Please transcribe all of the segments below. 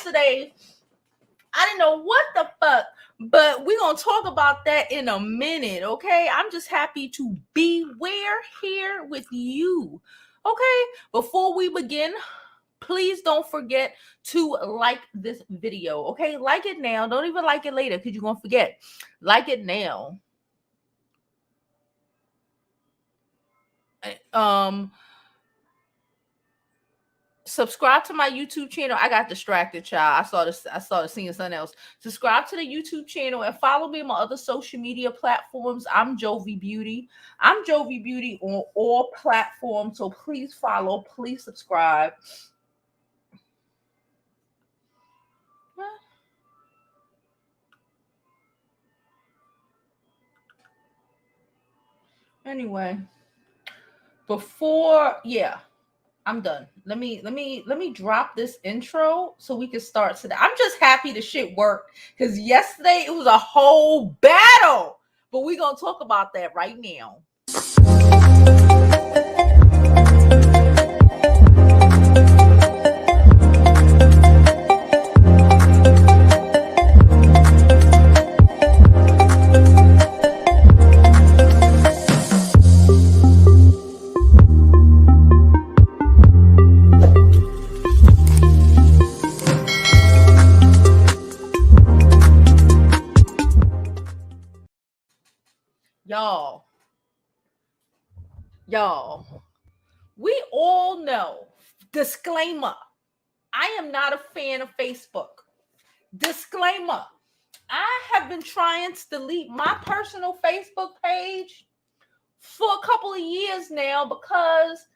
yesterday, I didn't know what the fuck, but we're going to talk about that in a minute, okay? I'm just happy to be here with you, okay? Before we begin, please don't forget to like this video, okay? Like it now. Don't even like it later because you're going to forget. Like it now. Subscribe to my YouTube channel. I got distracted, child. I started seeing something else. Subscribe to the YouTube channel and follow me on my other social media platforms. I'm Jovi Beauty. I'm Jovi Beauty on all platforms. So please follow, please subscribe. Anyway, I'm done. Let me drop this intro so we can start today. I'm just happy the shit worked because yesterday it was a whole battle. But we're gonna talk about that right now. Y'all, we all know, disclaimer, I am not a fan of Facebook. Disclaimer, I have been trying to delete my personal Facebook page for a couple of years now because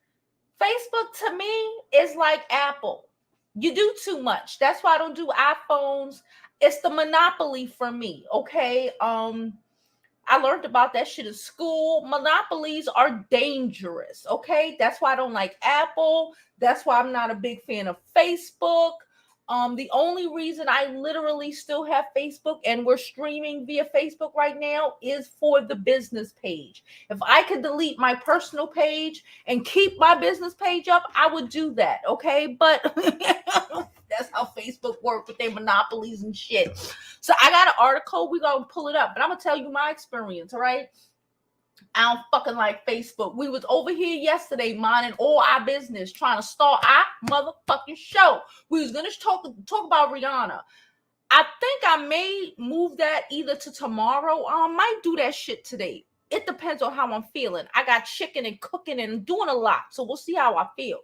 Facebook to me is like Apple. You do too much. That's why I don't do iPhones. It's the monopoly for me, okay? I learned about that shit in school. Monopolies are dangerous, okay? That's why I don't like Apple. That's why I'm not a big fan of Facebook. The only reason I literally still have Facebook and we're streaming via Facebook right now is for the business page. If I could delete my personal page and keep my business page up, I would do that, okay? But that's how Facebook works with their monopolies and shit. So I got an article. We're going to pull it up. But I'm going to tell you my experience, all right? I don't fucking like Facebook. We was over here yesterday minding all our business, trying to start our motherfucking show. We was going to talk about Rihanna. I think I may move that either to tomorrow. I might do that shit today. It depends on how I'm feeling. I got chicken and cooking and doing a lot. So we'll see how I feel.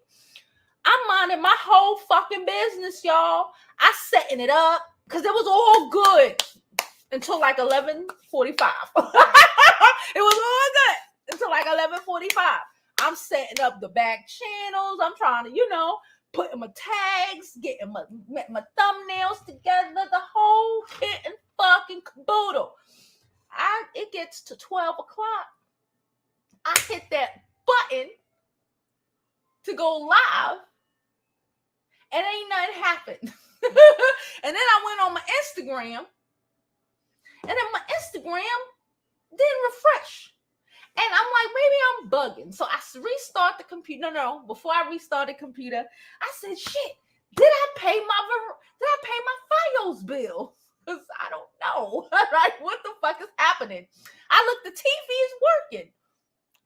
I'm minding my whole fucking business, y'all. I setting it up because it was all good until like 11:45. It was all good until like 11:45. I'm setting up the back channels. I'm trying to, putting my tags, getting my thumbnails together, the whole kit and fucking caboodle. It gets to 12 o'clock. I hit that button to go live, and ain't nothing happened. And then I went on my Instagram, and then my Instagram didn't refresh. And I'm like, maybe I'm bugging. So I restart the computer. No, before I restart the computer, I said, shit, did I pay my Fios bill? Because I don't know. Right? What the fuck is happening? I look, the TV is working.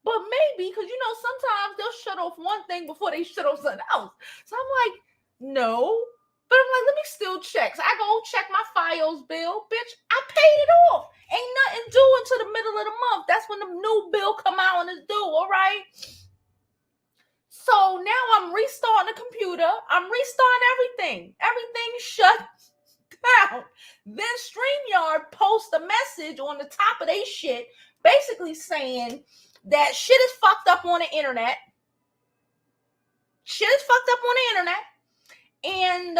But maybe, because sometimes they'll shut off one thing before they shut off something else. So I'm like, no. But I'm like, let me still check. So I go check my Fios bill. Bitch, I paid it off. Ain't nothing due until the middle of the month. That's when the new bill come out and it's due, all right? So now I'm restarting the computer. I'm restarting everything. Everything shut down. Then StreamYard posts a message on the top of their shit basically saying that shit is fucked up on the internet. Shit is fucked up on the internet. And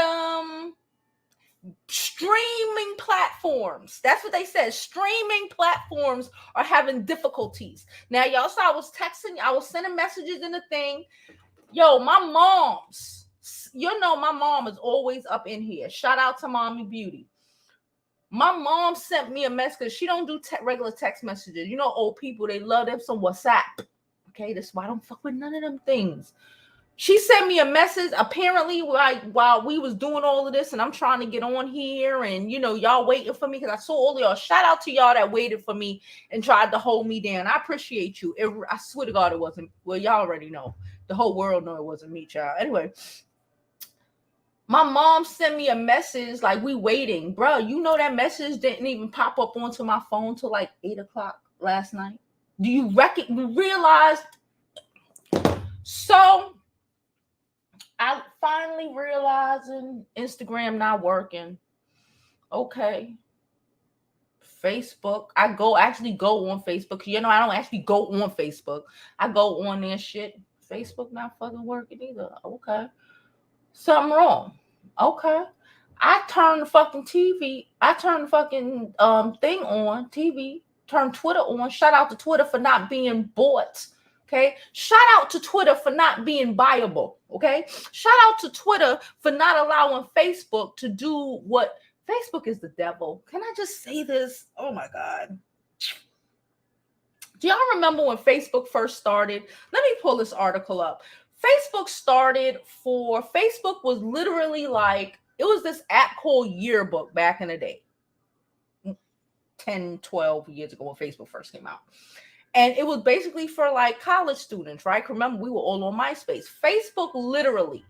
streaming platforms, that's what they said. Streaming platforms are having difficulties. Now, y'all saw I was sending messages in the thing. Yo, my mom's, my mom is always up in here. Shout out to Mommy Beauty. My mom sent me a message. She don't do regular text messages. Old people, they love them some WhatsApp. Okay, that's why I don't fuck with none of them things. She sent me a message, apparently, like while we was doing all of this, and I'm trying to get on here, and y'all waiting for me because I saw all y'all. Shout out to y'all that waited for me and tried to hold me down. I appreciate you. I swear to God, it wasn't. Well, y'all already know. The whole world know it wasn't me, child. Anyway, my mom sent me a message like, we waiting, bro. That message didn't even pop up onto my phone till like 8:00 last night. Do you realize? So I finally realizing Instagram not working. Okay. Facebook. I actually go on Facebook. I don't actually go on Facebook. I go on there shit. Facebook not fucking working either. Okay. Something wrong. Okay. I turn the fucking TV. I turn the fucking thing on, TV. Turn Twitter on. Shout out to Twitter for not being bought. Okay. Shout out to Twitter for not being buyable. Okay. Shout out to Twitter for not allowing Facebook to do what Facebook is the devil. Can I just say this? Oh my God. Do y'all remember when Facebook first started? Let me pull this article up. Facebook was literally like, it was this app called Yearbook back in the day. 10, 12 years ago when Facebook first came out. And it was basically for like college students, right? Remember, we were all on MySpace. Facebook literally,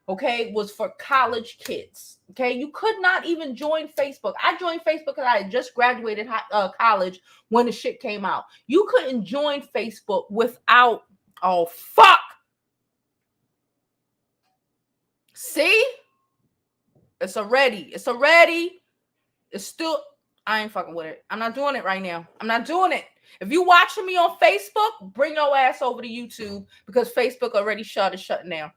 okay, was for college kids. Okay, you could not even join Facebook. I joined Facebook because I had just graduated college when the shit came out. You couldn't join Facebook without, oh fuck. See? It's already. It's still, I ain't fucking with it. I'm not doing it right now. I'm not doing it. If you watching me on Facebook, bring your ass over to YouTube because Facebook already shutting down.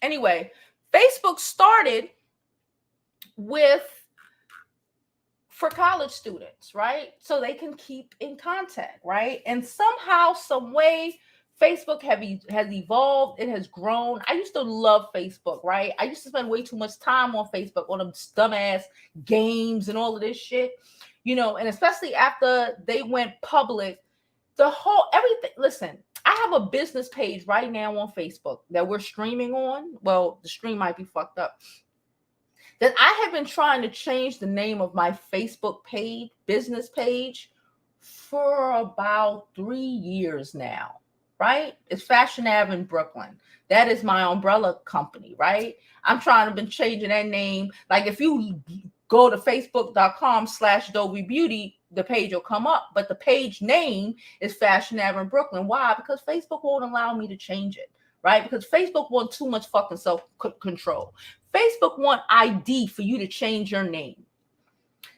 Anyway, Facebook started for college students, right? So they can keep in contact, right? And somehow, some way, Facebook has evolved. It has grown. I used to love Facebook, right? I used to spend way too much time on Facebook on them dumbass games and all of this shit, and especially after they went public, everything. Listen, I have a business page right now on Facebook that we're streaming on. Well, the stream might be fucked up. That I have been trying to change the name of my Facebook page, business page, for about 3 years now, right? It's Fashion Ave in Brooklyn. That is my umbrella company, right? I'm trying to been changing that name. Like if you go to facebook.com/Jovi Beauty, the page will come up, but the page name is Fashion Ave in Brooklyn. Why? Because Facebook won't allow me to change it, right? Because Facebook wants too much fucking self-control. Facebook want ID for you to change your name.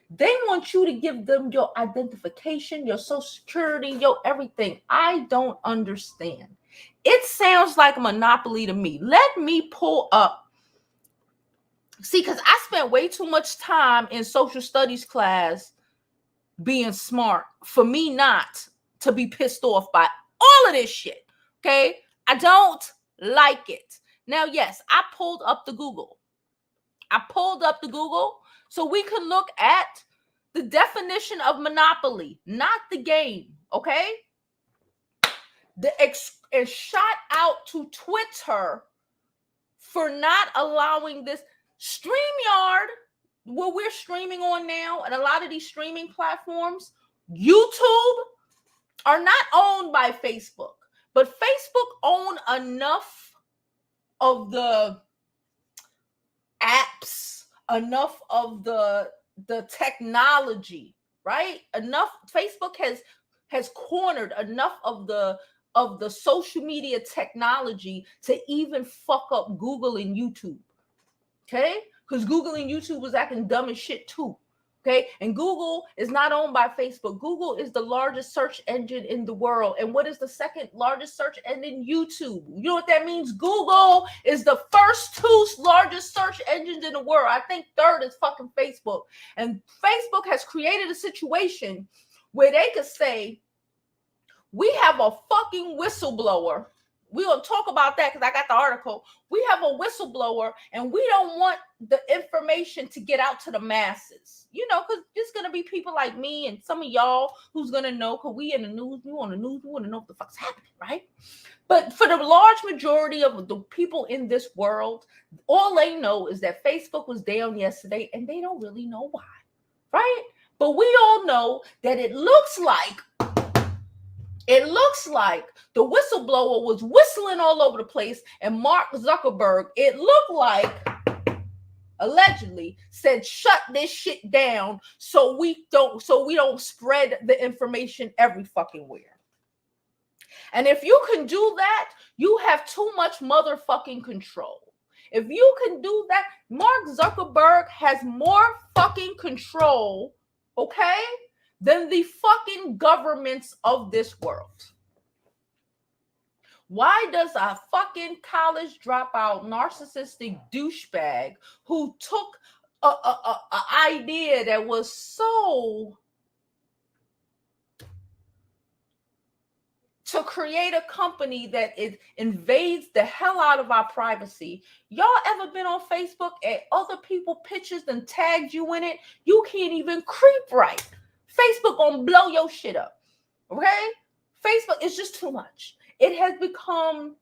They want you to give them your identification, your social security, your everything. I don't understand. It sounds like a monopoly to me. Let me pull up. See, because I spent way too much time in social studies class being smart for me not to be pissed off by all of this shit. Okay? I don't like it. Now, yes, I pulled up the Google so we could look at the definition of monopoly, not the game, okay? And shout out to Twitter for not allowing this. StreamYard, what we're streaming on now, and a lot of these streaming platforms, YouTube, are not owned by Facebook, but Facebook own enough of the apps, enough of the technology, right? Enough. Facebook has cornered enough of the social media technology to even fuck up Google and YouTube. Okay? Because Google and YouTube was acting dumb as shit too. Okay? And Google is not owned by Facebook. Google is the largest search engine in the world. And what is the second largest search engine? YouTube. You know what that means? Google is the first 2 largest search engines in the world. I think third is fucking Facebook. And Facebook has created a situation where they could say, we have a fucking whistleblower. we're going to talk about that because I got the article. We have a whistleblower and we don't want the information to get out to the masses, because there's going to be people like me and some of y'all who's going to know, because we in the news, we want to know what the fuck's happening, right? But for the large majority of the people in this world, all they know is that Facebook was down yesterday and they don't really know why, right? But we all know that it looks like the whistleblower was whistling all over the place, and Mark Zuckerberg, it looked like, allegedly said, shut this shit down so we don't spread the information every fucking where. And if you can do that, you have too much motherfucking control. If you can do that, Mark Zuckerberg has more fucking control, okay, than the fucking governments of this world. Why does a fucking college dropout narcissistic douchebag who took a idea that was so to create a company that it invades the hell out of our privacy? Y'all ever been on Facebook and other people pictures and tagged you in it? You can't even creep right. Facebook gonna blow your shit up, okay? Facebook is just too much. It has become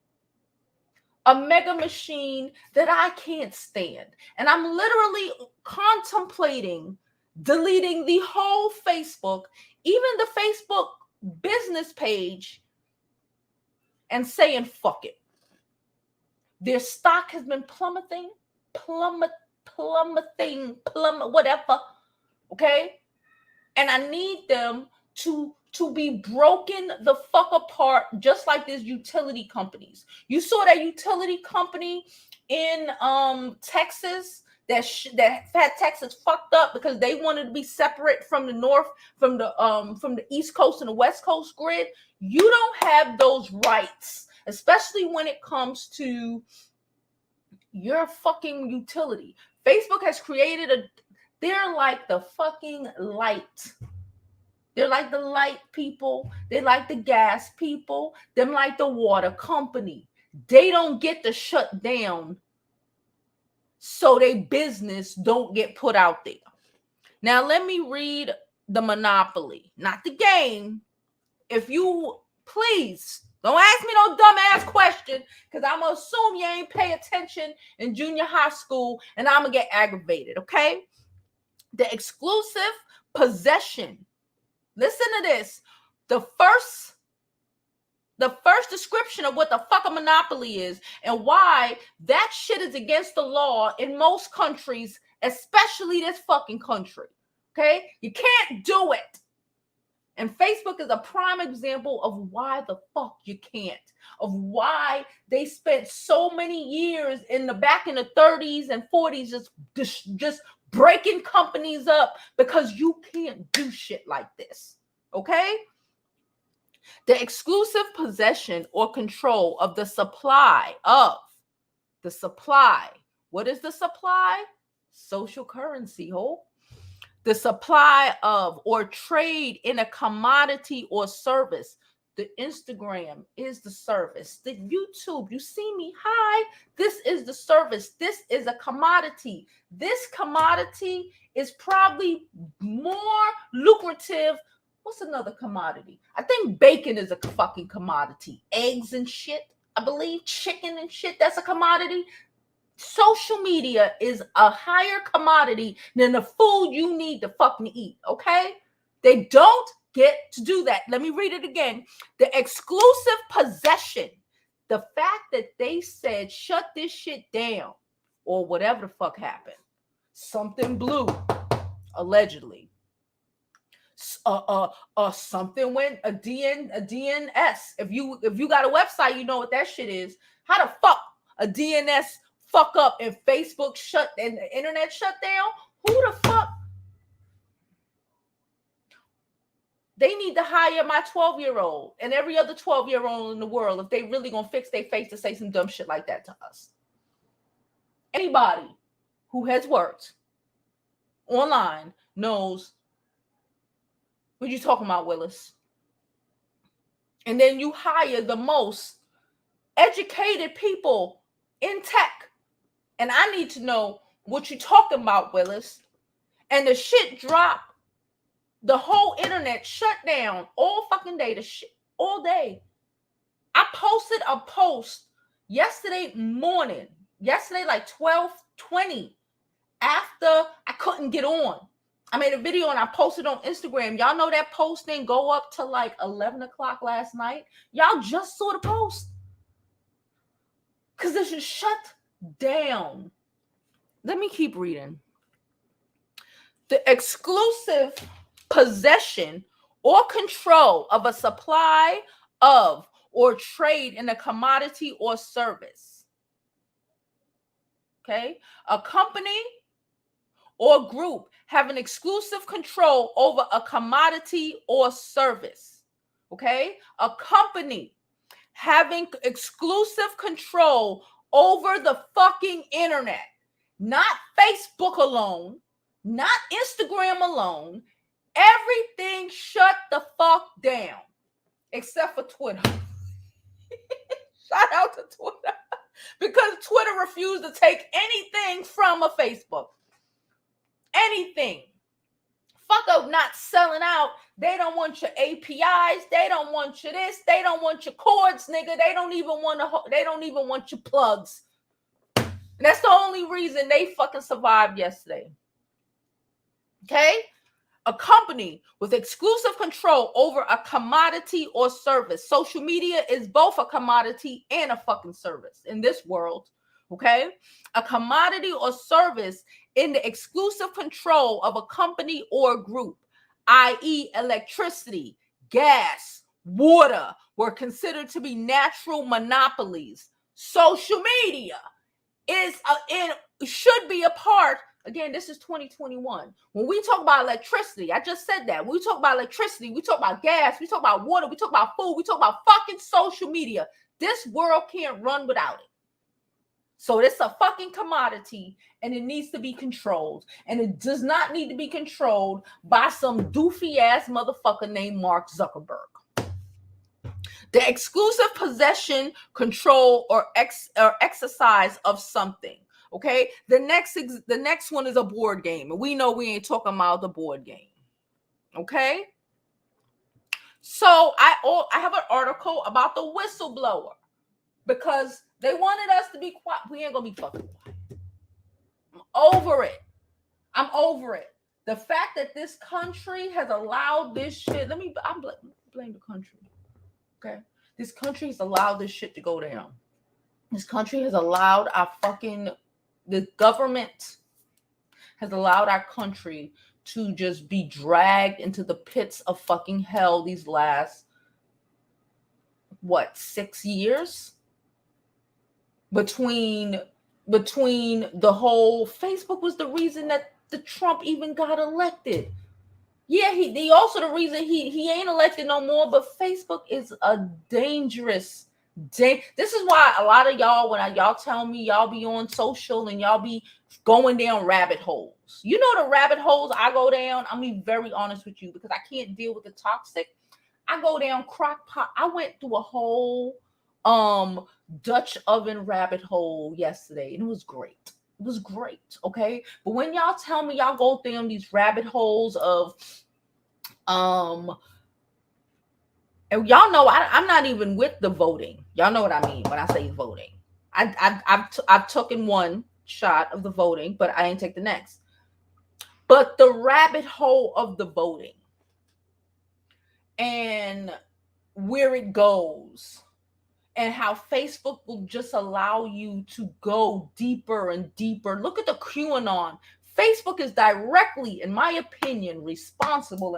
a mega machine that I can't stand. And I'm literally contemplating deleting the whole Facebook, even the Facebook business page, and saying, fuck it. Their stock has been plummeting, whatever, okay? And I need them to be broken the fuck apart, just like these utility companies. You saw that utility company in Texas that had Texas fucked up because they wanted to be separate from the north, from the East Coast and the West Coast grid. You don't have those rights, especially when it comes to your fucking utility. Facebook has created they're like the fucking light. They're like the light people. They're like the gas people. They're like the water company. They don't get to shut down so their business don't get put out there. Now, let me read the monopoly, not the game. If you, please, don't ask me no dumbass question, because I'm going to assume you ain't pay attention in junior high school, and I'm going to get aggravated, okay? The exclusive possession. Listen to this. The first description of what the fuck a monopoly is and why that shit is against the law in most countries, especially this fucking country. Okay? You can't do it. And Facebook is a prime example of why the fuck you can't. Of why they spent so many years back in the 30s and 40s just breaking companies up, because you can't do shit like this. Okay? The exclusive possession or control of the supply. What is the supply? Social currency, ho. The supply of or trade in a commodity or service. The Instagram is the service. The YouTube, you see me, hi, this is the service. This is a commodity. This commodity is probably more lucrative. What's another commodity? I think bacon is a fucking commodity. Eggs and shit, I believe. Chicken and shit, that's a commodity. Social media is a higher commodity than the food you need to fucking eat, okay? They don't get to do that. Let me read it again. The exclusive possession. The fact that they said, shut this shit down, or whatever the fuck happened. Something blew, allegedly. Something went, a DNS. If you got a website, you know what that shit is. How the fuck a DNS fuck up and Facebook shut and the internet shut down? Who the fuck? They need to hire my 12-year-old and every other 12-year-old in the world if they really gonna fix their face to say some dumb shit like that to us. Anybody who has worked online knows what you talking about, Willis. And then you hire the most educated people in tech. And I need to know what you're talking about, Willis. And the shit dropped. The whole internet shut down all fucking day. The shit all day. I posted a post yesterday morning. Yesterday, like 12:20, after I couldn't get on. I made a video and I posted on Instagram. Y'all know that post didn't go up to like 11 o'clock last night. Y'all just saw the post. Because this is shut down. Let me keep reading. The exclusive possession or control of a supply of or trade in a commodity or service. Okay? A company or group have an exclusive control over a commodity or service. Okay? A company having exclusive control over the fucking internet. Not Facebook alone, not Instagram alone. Everything shut the fuck down except for Twitter. Shout out to Twitter. Because Twitter refused to take anything from a Facebook. Anything. Fuck up not selling out. They don't want your APIs. They don't want your this. They don't want your cords, nigga. They don't even want your plugs. And that's the only reason they fucking survived yesterday. Okay? A company with exclusive control over a commodity or service. Social media is both a commodity and a fucking service in this world. Okay? A commodity or service in the exclusive control of a company or group, i.e., electricity, gas, water, were considered to be natural monopolies. Social media should be a part. Again, this is 2021. When we talk about electricity, I just said that. When we talk about electricity, we talk about gas, we talk about water, we talk about food, we talk about fucking social media. This world can't run without it. So it's a fucking commodity and it needs to be controlled. And it does not need to be controlled by some doofy ass motherfucker named Mark Zuckerberg. The exclusive possession, control, or exercise of something. Okay, the next one is a board game, and we know we ain't talking about the board game. Okay, so I have an article about the whistleblower because they wanted us to be quiet. We ain't gonna be fucking quiet. I'm over it. The fact that this country has allowed this shit. I blame the country. Okay, this country has allowed this shit to go down. This country has allowed the government has allowed our country to just be dragged into the pits of fucking hell these last, 6 years? Between the whole Facebook was the reason that the Trump even got elected. Yeah, he also the reason he ain't elected no more, but Facebook is a dangerous. This is why a lot of y'all, when y'all tell me y'all be on social and y'all be going down rabbit holes. You know the rabbit holes I go down. I'm being very honest with you because I can't deal with the toxic. I go down crock pot. I went through a whole Dutch oven rabbit hole yesterday, and it was great. It was great, okay? But when y'all tell me y'all go down these rabbit holes of and y'all know I'm not even with the voting. Y'all know what I mean when I say voting. I've taken one shot of the voting, but I ain't take the next. But the rabbit hole of the voting and where it goes and how Facebook will just allow you to go deeper and deeper. Look at the QAnon. Facebook is directly, in my opinion, responsible,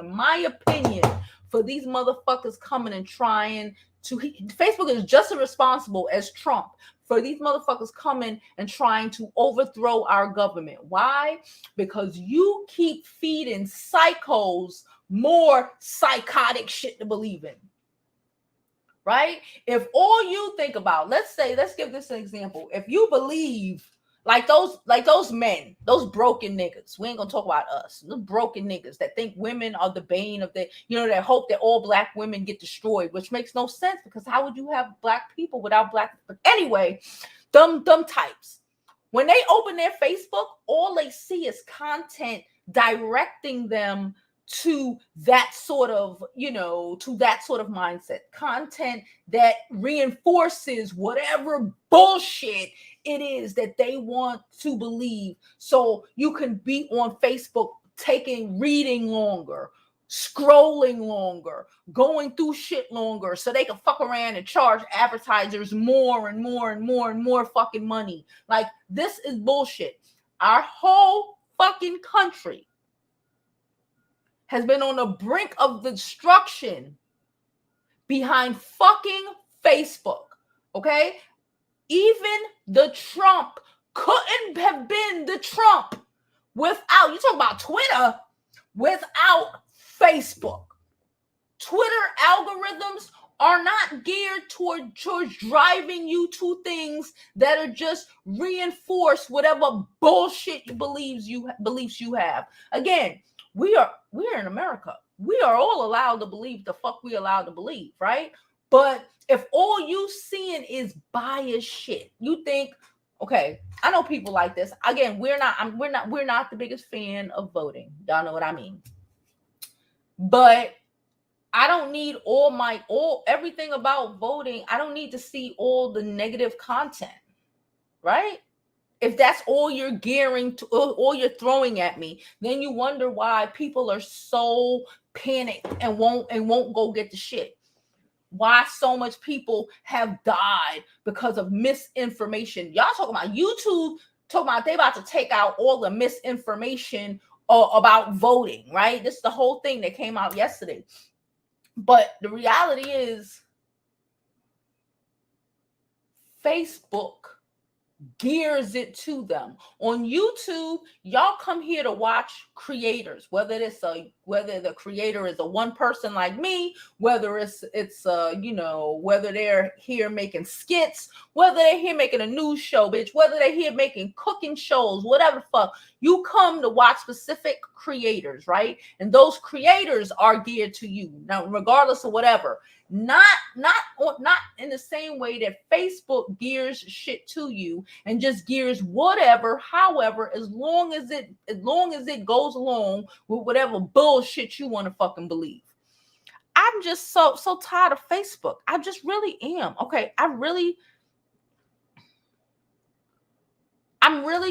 for these motherfuckers coming and trying to. Facebook is just as responsible as Trump for these motherfuckers coming and trying to overthrow our government. Why? Because you keep feeding psychos more psychotic shit to believe in. Right? If all you think about, let's give this an example. If you believe, Like those men, those broken niggas. We ain't gonna talk about us. The broken niggas that think women are the bane of the, that hope that all black women get destroyed, which makes no sense because how would you have black people without black? But anyway, dumb types. When they open their Facebook, all they see is content directing them to that sort of, mindset. Content that reinforces whatever bullshit it is that they want to believe. So you can be on Facebook reading longer, scrolling longer, going through shit longer so they can fuck around and charge advertisers more and more and more and more fucking money. Like, this is bullshit. Our whole fucking country has been on the brink of destruction behind fucking Facebook. Okay? Even the Trump couldn't have been the Trump without, you talk about Twitter, without Facebook. Twitter algorithms are not geared towards driving you to things that are just reinforce whatever bullshit beliefs you have. Again, we're in America. We are all allowed to believe the fuck we allowed to believe, right? But if all you seeing is biased shit, you think, okay, I know people like this. Again, we're not the biggest fan of voting. Y'all know what I mean. But I don't need everything about voting. I don't need to see all the negative content, right? If that's all you're gearing to, all you're throwing at me, then you wonder why people are so panicked and won't go get the shit. Why so much people have died because of misinformation. Y'all talking about YouTube, talking about they about to take out all the misinformation about voting, right? This is the whole thing that came out yesterday. But the reality is, Facebook gears it to them. On YouTube, y'all come here to watch creators, whether the creator is a one person like me, whether it's whether they're here making skits, whether they're here making a news show, bitch, whether they're here making cooking shows, whatever the fuck. You come to watch specific creators, right? And those creators are geared to you. Now, regardless of whatever. Not in the same way that Facebook gears shit to you and just gears whatever, however, as long as it goes along with whatever bullshit you want to fucking believe. I'm just so tired of Facebook. I just really am. Okay, I'm really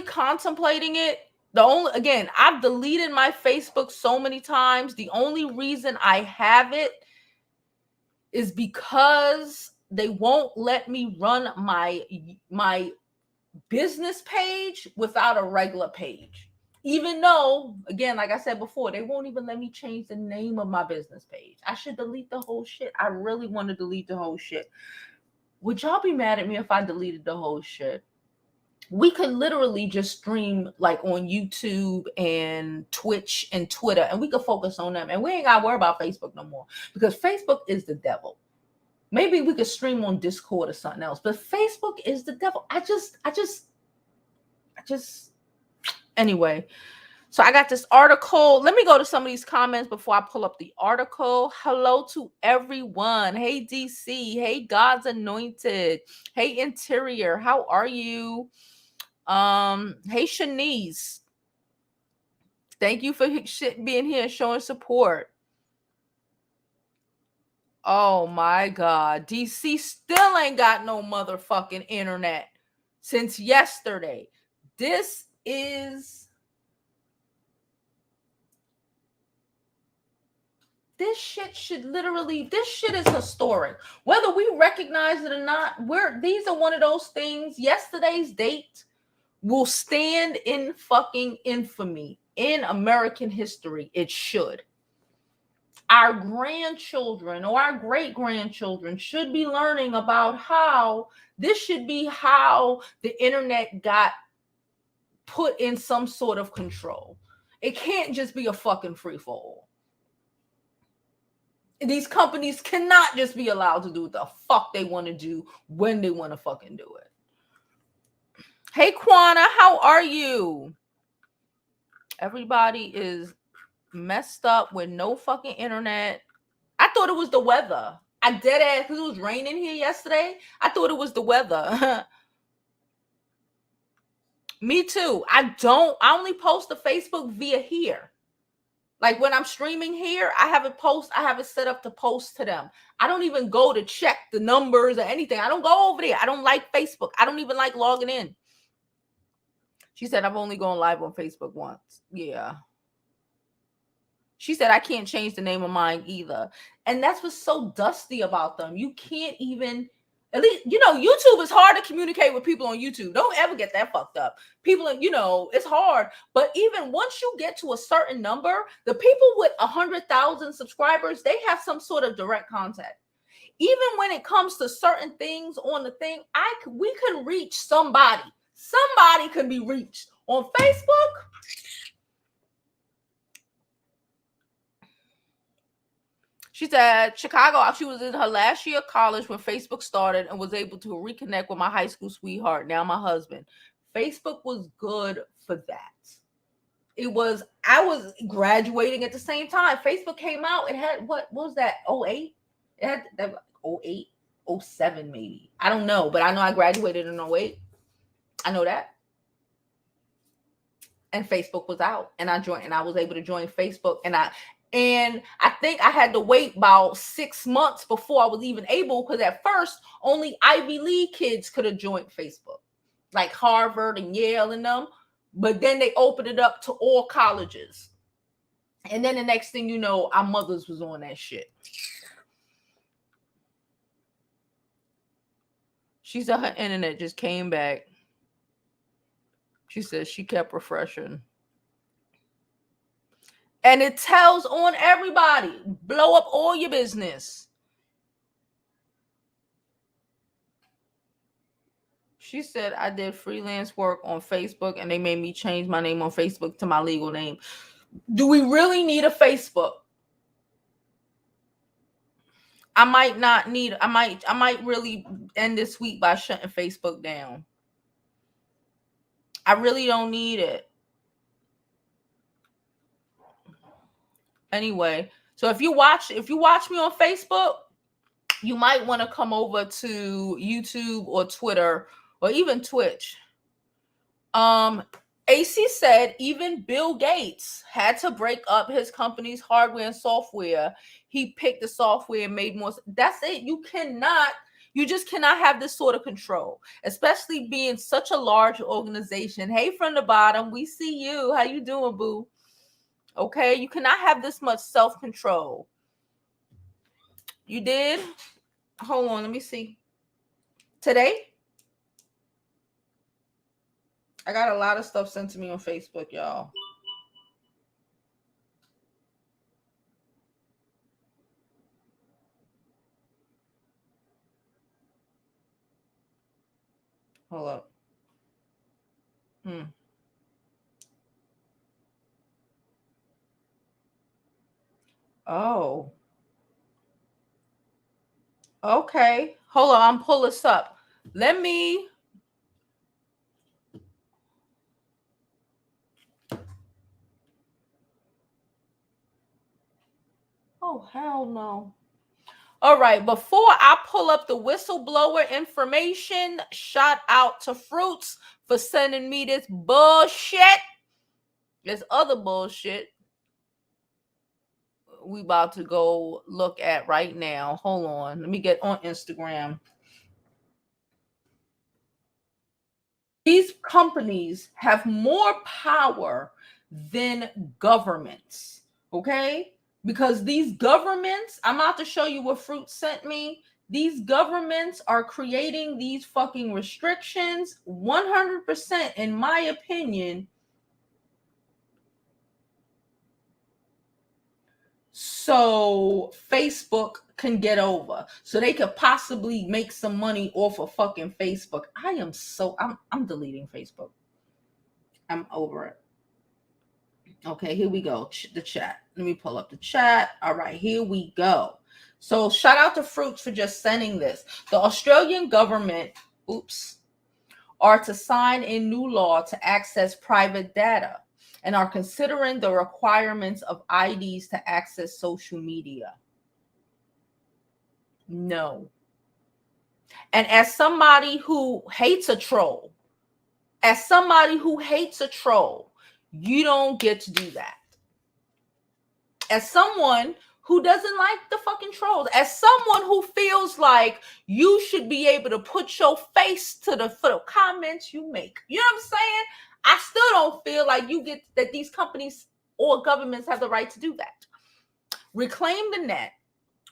contemplating it. I've deleted my Facebook so many times. The only reason I have it is because they won't let me run my business page without a regular page. Even though, again, like I said before, they won't even let me change the name of my business page. I should delete the whole shit. I really want to delete the whole shit. Would y'all be mad at me if I deleted the whole shit? We could literally just stream like on YouTube and Twitch and Twitter, and we could focus on them. And we ain't got to worry about Facebook no more because Facebook is the devil. Maybe we could stream on Discord or something else, but Facebook is the devil. Anyway. So I got this article. Let me go to some of these comments before I pull up the article. Hello to everyone. Hey, DC. Hey, God's Anointed. Hey, Interior. How are you? Hey, Shanice. Thank you for being here and showing support. Oh my God. DC still ain't got no motherfucking internet since yesterday. This shit is historic. Whether we recognize it or not, these are one of those things. Yesterday's date will stand in fucking infamy in American history. It should. Our grandchildren or our great-grandchildren should be learning about how this should be how the internet got put in some sort of control. It can't just be a fucking free-for-all. These companies cannot just be allowed to do what the fuck they want to do when they want to fucking do it. Hey, Quana, how are you? Everybody is messed up with no fucking internet. I thought it was the weather. I dead ass because it was raining here yesterday. I thought it was the weather. Me too. I only post to Facebook via here. Like when I'm streaming here, I have it set up to post to them. I don't even go to check the numbers or anything. I don't go over there. I don't like Facebook. I don't even like logging in. She said, I've only gone live on Facebook once. Yeah. She said, I can't change the name of mine either. And that's what's so dusty about them. You can't even, at least, YouTube is hard to communicate with people on YouTube. Don't ever get that fucked up. People, it's hard. But even once you get to a certain number, the people with 100,000 subscribers, they have some sort of direct contact. Even when it comes to certain things on the thing, we can reach somebody. Somebody can be reached. On Facebook, she said, Chicago, she was in her last year of college when Facebook started and was able to reconnect with my high school sweetheart, now my husband. Facebook was good for that. I was graduating at the same time. Facebook came out. It had, what was that, 08? It had that 08, 07 maybe. I don't know, but I know I graduated in 08. I know that. And Facebook was out, and I was able to join Facebook, and I think I had to wait about 6 months before I was even able, because at first only Ivy League kids could have joined Facebook, like Harvard and Yale and them. But then they opened it up to all colleges. And then the next thing you know, our mothers was on that shit. She said her internet just came back. She said she kept refreshing. And it tells on everybody, blow up all your business. She said, I did freelance work on Facebook and they made me change my name on Facebook to my legal name. Do we really need a Facebook? I might really end this week by shutting Facebook down. I really don't need it. Anyway, so if you watch me on Facebook, you might want to come over to YouTube or Twitter or even Twitch. AC said even Bill Gates had to break up his company's hardware and software. He picked the software and made more. That's it. You just cannot have this sort of control, especially being such a large organization. Hey, from the bottom, we see you. How you doing, boo? Okay, you cannot have this much self-control. You did? Hold on, let me see. Today? I got a lot of stuff sent to me on Facebook, y'all. Hold up. Oh. Okay. Hold on. I'm pull this up. Let me. Oh, hell no. All right. Before I pull up the whistleblower information, shout out to Fruits for sending me this bullshit. This other bullshit we about to go look at right now. Hold on. Let me get on Instagram. These companies have more power than governments, okay? Because these governments, I'm about to show you what Fruit sent me. These governments are creating these fucking restrictions 100%, in my opinion. So Facebook can get over, so they could possibly make some money off of fucking Facebook. I'm deleting Facebook. I'm over it. Okay, here we go. The chat. Let me pull up the chat. All right, here we go. So shout out to Fruits for just sending this. The Australian government, are to sign in new law to access private data and are considering the requirements of IDs to access social media. No. And as somebody who hates a troll, you don't get to do that. As someone who doesn't like the fucking trolls, as someone who feels like you should be able to put your face for the comments you make. You know what I'm saying? I still don't feel like you get that these companies or governments have the right to do that. Reclaim the Net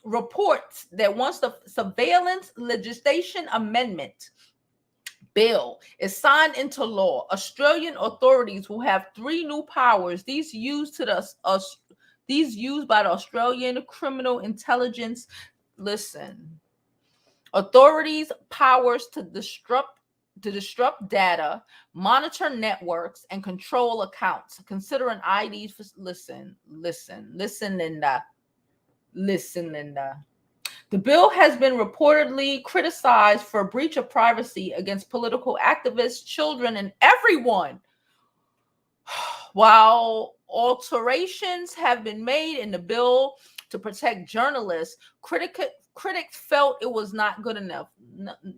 reports that once the surveillance legislation amendment bill is signed into law, Australian authorities will have 3 new powers. These used by the Australian Criminal Intelligence. Listen, authorities powers to disrupt data, monitor networks, and control accounts. Considering IDs for listen, Linda. The bill has been reportedly criticized for breach of privacy against political activists, children, and everyone. While alterations have been made in the bill to protect journalists, critics felt it was not good enough.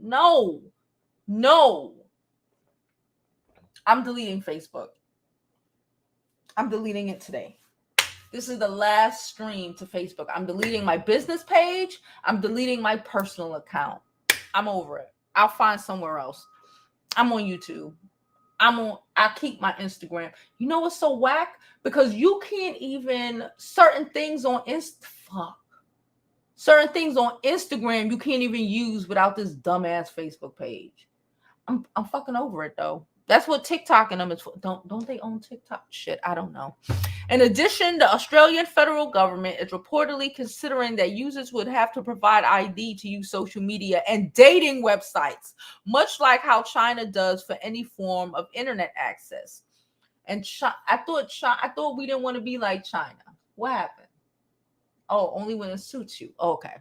No. I'm deleting Facebook. I'm deleting it today. This is the last stream to Facebook. I'm deleting my business page. I'm deleting my personal account. I'm over it. I'll find somewhere else. I'm on YouTube. I keep my Instagram. You know what's so whack? Because you can't even certain things on Instagram you can't even use without this dumbass Facebook page. I'm fucking over it though. That's what TikTok and them is for. Don't they own TikTok? Shit, I don't know. In addition, the Australian federal government is reportedly considering that users would have to provide ID to use social media and dating websites, much like how China does for any form of internet access. And I thought we didn't want to be like China. What happened? Oh, only when it suits you. Okay.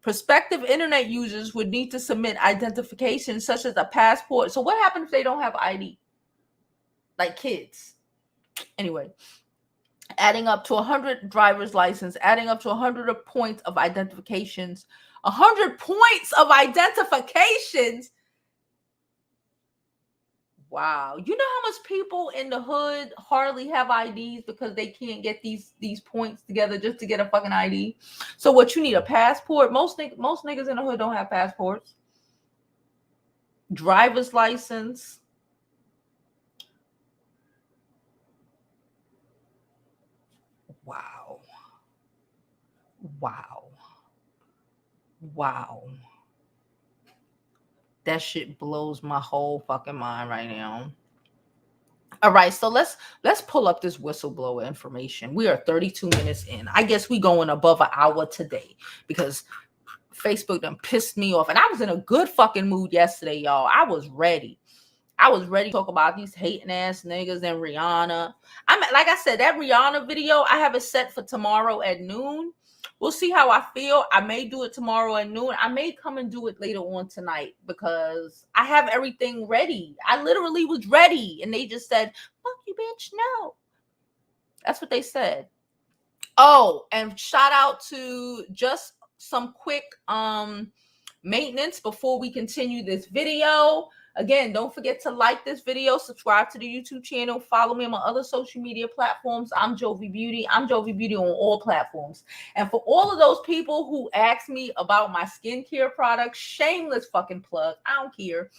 Prospective internet users would need to submit identification such as a passport. So what happens if they don't have ID? Like kids. Anyway, adding up to 100 driver's license, adding up to 100 points of identifications. 100 points of identifications. Wow. You know how much people in the hood hardly have IDs because they can't get these points together just to get a fucking ID? So what, you need a passport? Most niggas in the hood don't have passports. Driver's license. Wow. That shit blows my whole fucking mind right now. All right, so let's pull up this whistleblower information. We are 32 minutes in. I guess we going above an hour today because Facebook done pissed me off. And I was in a good fucking mood yesterday, y'all. I was ready to talk about these hating ass niggas and Rihanna. Like I said, that Rihanna video, I have it set for tomorrow at noon. We'll see how I feel. I may do it tomorrow at noon. I may come and do it later on tonight because I have everything ready. I literally was ready. And they just said, fuck you, bitch. No. That's what they said. Oh, and shout out to just some quick maintenance before we continue this video. Again, don't forget to like this video, subscribe to the YouTube channel, follow me on my other social media platforms. I'm Jovi Beauty. I'm Jovi Beauty on all platforms. And for all of those people who ask me about my skincare products, shameless fucking plug, I don't care.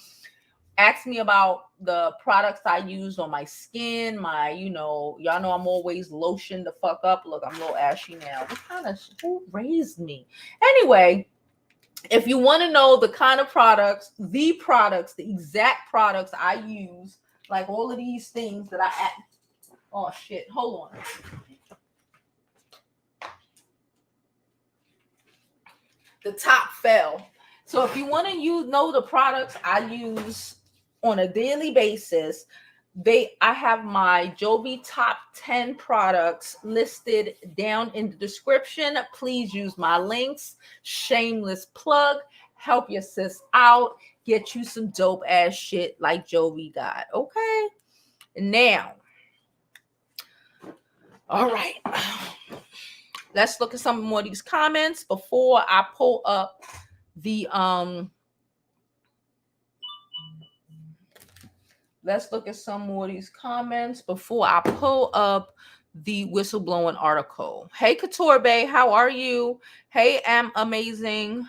Ask me about the products I use on my skin, y'all know I'm always lotion the fuck up. Look, I'm a little ashy now. Who raised me? Anyway, if you want to know the kind of products, the exact products I use, like all of these things that oh shit, hold on. The top fell. So if you want to know the products I use on a daily basis, I have my Jovi top 10 products listed down in the description. Please use my links. Shameless plug. Help your sis out. get you some dope ass shit like Jovi got. Okay. Now, all right. Let's look at some more of these comments before I pull up the let's look at some more of these comments before I pull up the whistleblowing article. Hey Couture Bay, how are you? Hey, am amazing.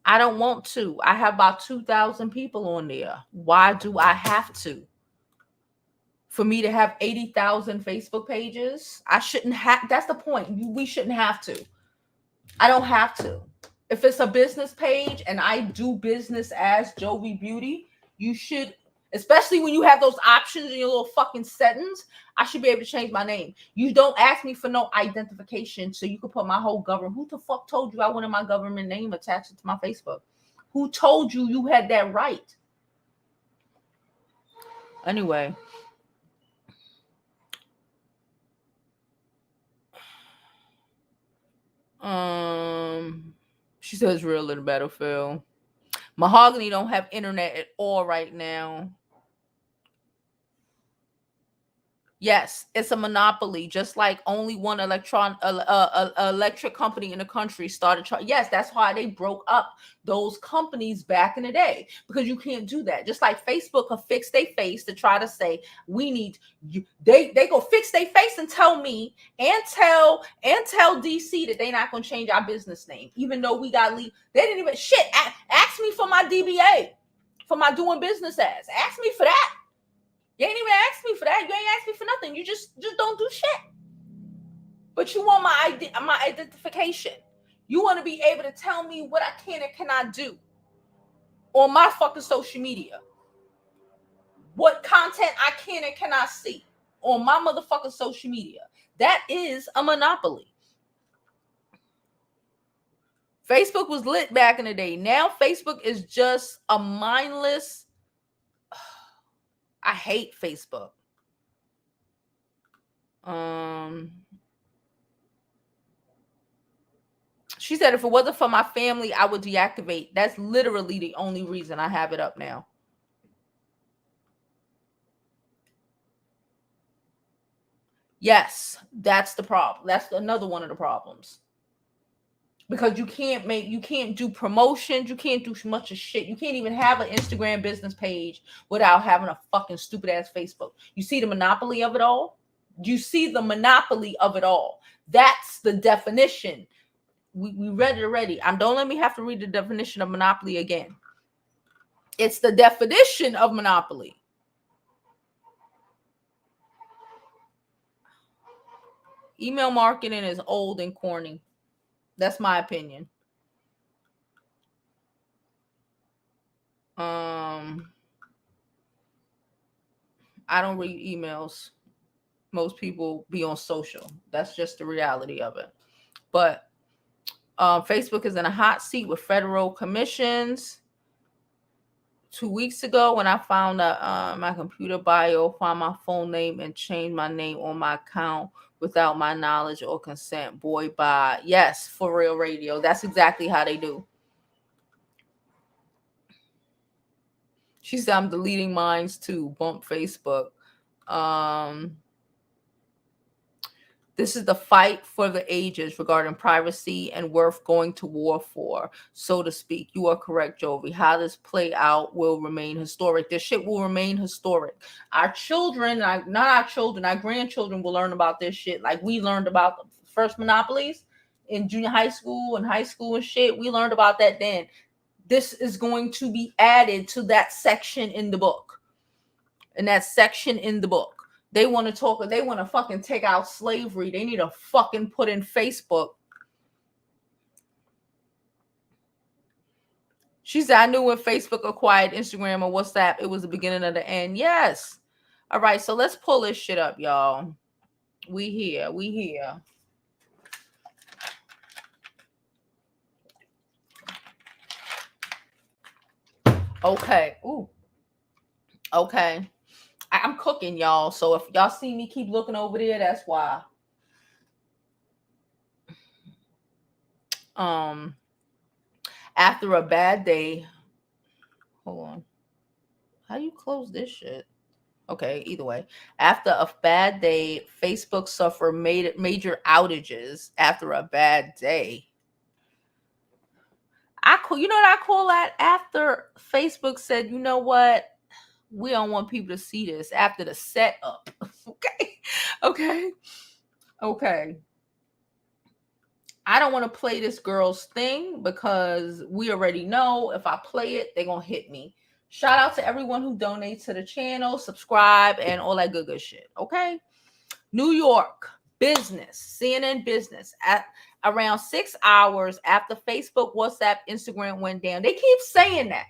I don't want to. I have about 2,000 people on there. Why do I have to? For me to have 80,000 Facebook pages? I shouldn't have. That's the point. We shouldn't have to. I don't have to. If it's a business page and I do business as Jovi Beauty, you should, especially when you have those options in your little fucking settings, I should be able to change my name. You don't ask me for no identification so you can put my whole government. Who the fuck told you I wanted my government name attached to my Facebook? Who told you you had that right? Anyway. She says real little battlefield. Mahogany don't have internet at all right now. Yes, it's a monopoly, just like only one electric company in the country started. Yes, that's why they broke up those companies back in the day, because you can't do that. Just like Facebook will fix their face to try to say we need you. They go fix their face and tell me and tell DC that they're not gonna change our business name, even though we got leave. They didn't even shit. Ask me for my DBA for my doing business as. Ask me for that. You ain't even asked me for that. You ain't asked me for nothing. You just don't do shit. But you want my identification. You want to be able to tell me what I can and cannot do on my fucking social media. What content I can and cannot see on my motherfucking social media. That is a monopoly. Facebook was lit back in the day. Now Facebook is just a mindless. I hate Facebook. She said if it wasn't for my family, I would deactivate. That's literally the only reason I have it up now. Yes, that's the problem. That's another one of the problems. Because you can't do promotions. You can't do much of shit. You can't even have an Instagram business page without having a fucking stupid ass Facebook. You see the monopoly of it all? You see the monopoly of it all. That's the definition. We read it already. Don't let me have to read the definition of monopoly again. It's the definition of monopoly. Email marketing is old and corny. That's my opinion. I don't read emails. Most people be on social. That's just the reality of it. But Facebook is in a hot seat with federal commissions. 2 weeks ago, when I found out my computer bio, found my phone name, and changed my name on my account without my knowledge or consent. Boy, bye. Yes, for real radio. That's exactly how they do. She said I'm deleting mines too. Bump Facebook. This is the fight for the ages regarding privacy and worth going to war for, so to speak. You are correct, Jovi. How this play out will remain historic. This shit will remain historic. Our children, not our children, our grandchildren will learn about this shit like we learned about the first monopolies in junior high school and high school and shit. We learned about that then. This is going to be added to that section in the book. And that section in the book. They want to talk, they want to fucking take out slavery. They need to fucking put in Facebook. She said, I knew when Facebook acquired Instagram or WhatsApp, it was the beginning of the end. Yes. All right, so let's pull this shit up, y'all. We here. Okay. Ooh. Okay. I'm cooking, y'all. So if y'all see me keep looking over there, that's why. After a bad day. Hold on. How do you close this shit? Okay, either way. After a bad day, Facebook suffered major outages after a bad day. You know what I call that? After Facebook said, you know what? We don't want people to see this after the setup. Okay. I don't want to play this girl's thing because we already know if I play it, they're going to hit me. Shout out to everyone who donates to the channel, subscribe, and all that good shit. Okay. New York business, CNN business, at around 6 hours after Facebook, WhatsApp, Instagram went down. They keep saying that.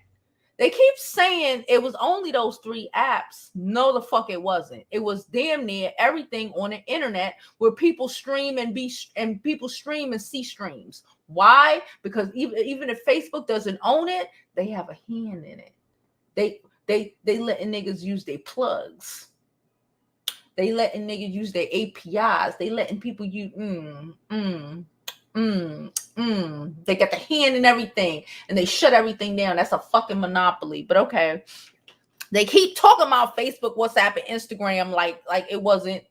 They keep saying it was only those 3 apps. No, the fuck it wasn't. It was damn near everything on the internet where people stream and people stream and see streams. Why? Because even if Facebook doesn't own it, they have a hand in it. They letting niggas use their plugs. They letting niggas use their APIs. They letting people use They got the hand in everything and they shut everything down. That's a fucking monopoly. But okay. They keep talking about Facebook, WhatsApp, and Instagram like it wasn't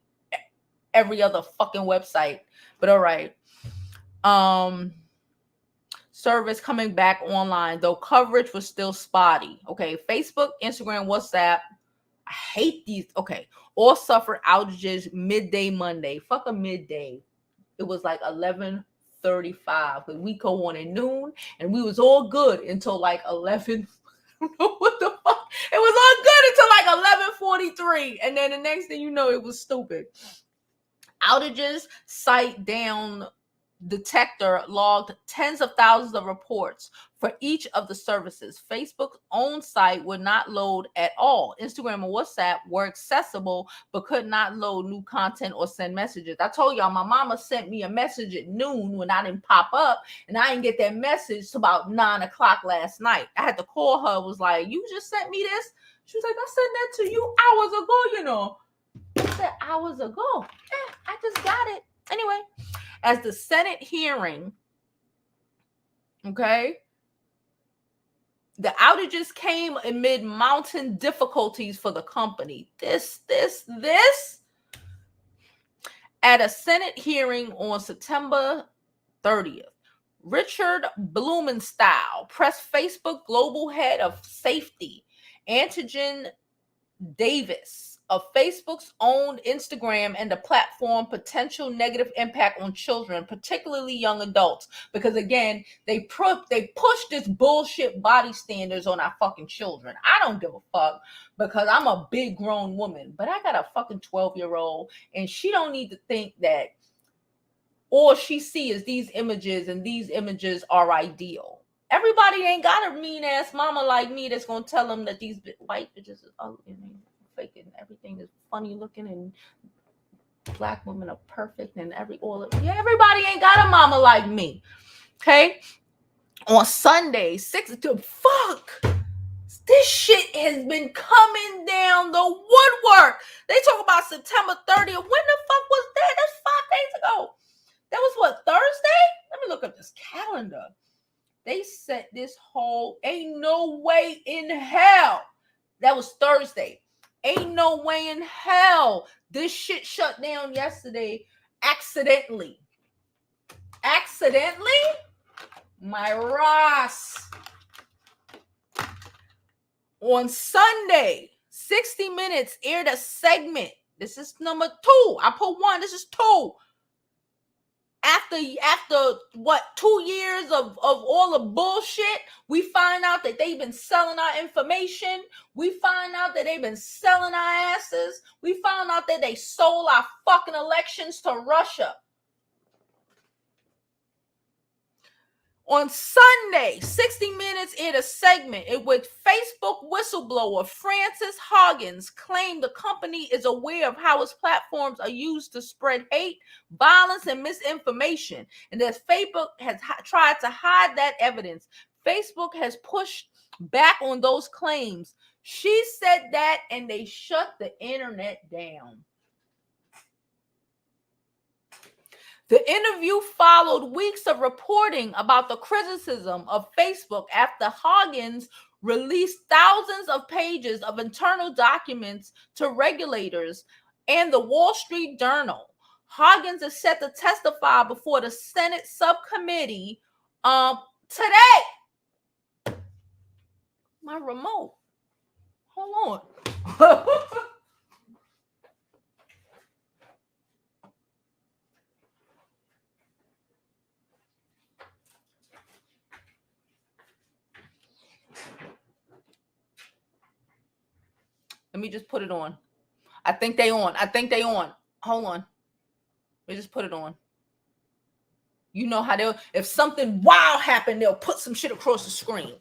every other fucking website. But all right. Service coming back online, though coverage was still spotty. Okay, Facebook, Instagram, WhatsApp. I hate these. Okay, all suffered outages midday Monday. Fuck a midday. It was like 11:35 because we go on at noon and we was all good until like 11. I don't know what the fuck. It was all good until like 11:43, and then the next thing you know, it was stupid. Outages site down detector logged tens of thousands of reports for each of the services. Facebook's own site would not load at all. Instagram and WhatsApp were accessible but could not load new content or send messages. I told y'all my mama sent me a message at noon when I didn't pop up, and I didn't get that message till about 9 o'clock last night. I had to call her. Was like, you just sent me this? She was like, I sent that to you hours ago, you know. I said hours ago. I just got it. Anyway, as the Senate hearing, okay, the outages came amid mounting difficulties for the company. This. At a Senate hearing on September 30th, Richard Blumenthal pressed Facebook global head of safety, Antigen Davis, of Facebook's own Instagram and the platform potential negative impact on children, particularly young adults. Because again, they push this bullshit body standards on our fucking children. I don't give a fuck because I'm a big grown woman, but I got a fucking 12-year-old and she don't need to think that all she sees is these images and these images are ideal. Everybody ain't got a mean ass mama like me that's gonna tell them that these white bitches is ugly and faking everything is funny looking and black women are perfect and everybody ain't got a mama like me. Okay, on Sunday, this shit has been coming down the woodwork. They talk about September 30th. When the fuck was that? That's 5 days ago. That was what, Thursday? Let me look up this calendar. They set this whole, ain't no way in hell. That was Thursday. Ain't no way in hell this shit shut down yesterday accidentally. Accidentally? My Ross. On Sunday, 60 Minutes aired a segment. This is number 2. I put 1. This is 2. After what, 2 years of all the bullshit, we find out that they've been selling our information. We find out that they've been selling our asses. We found out that they sold our fucking elections to Russia. On Sunday, 60 Minutes in a segment in which Facebook whistleblower Frances Haugens claimed the company is aware of how its platforms are used to spread hate, violence, and misinformation, and that Facebook has tried to hide that evidence. Facebook has pushed back on those claims. She said that, and they shut the internet down. The interview followed weeks of reporting about the criticism of Facebook after Hughes released thousands of pages of internal documents to regulators and the Wall Street Journal. Hughes is set to testify before the Senate subcommittee today. My remote. Hold on. Let me just put it on. I think they on. Hold on. Let me just put it on. You know how they'll, if something wild happened, they'll put some shit across the screen.